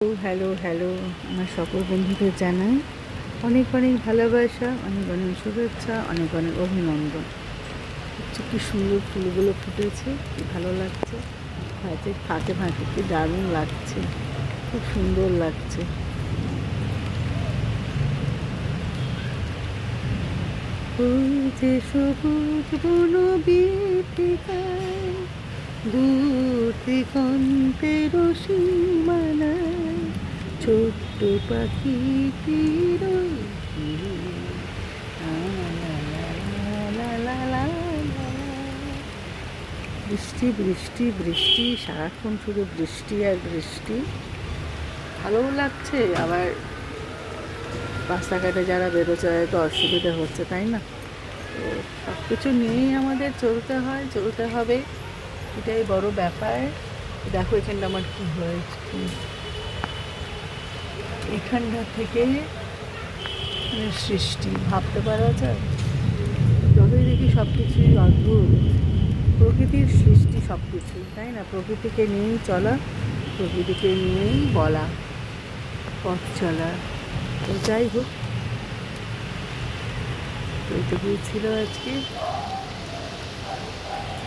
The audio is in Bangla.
হ্যালো হ্যালো, আমার সকল বন্ধুদের জানাই অনেক অনেক ভালোবাসা, অনেক অনেক শুভেচ্ছা, অনেক অনেক অভিনন্দন। হচ্ছে কি সুন্দর ফুলগুলো ফুটেছে, কি ভালো লাগছে। গাছের ফাঁকে ফাঁকে কি দারুণ লাগছে, খুব সুন্দর লাগছে। ওই যে সবুজ বন বীথিকায়, দূর দিগন্তের সীমানায় ছোট্ট পাখিটির বৃষ্টি বৃষ্টি বৃষ্টি, সারাক্ষণ শুধু বৃষ্টি আর বৃষ্টি। ভালোও লাগছে, আবার রাস্তাঘাটে যারা বেরোচ্ছে তো অসুবিধা হচ্ছে, তাই না? তো সব কিছু নিয়েই আমাদের চলতে হবে, এটাই বড় ব্যাপার। দেখো এখানটা আমার কী হয়েছে, এখানটা থেকে সৃষ্টি ভাবতে পারা যায়। যতই দেখি সব কিছুই অদ্ভুত, প্রকৃতির সৃষ্টি সব কিছুই, তাই না? প্রকৃতিকে নিয়েই চলা, প্রকৃতিকে নিয়েই বলা, পথ চলা। তো যাই হোক, এইটুকুই ছিল আজকে।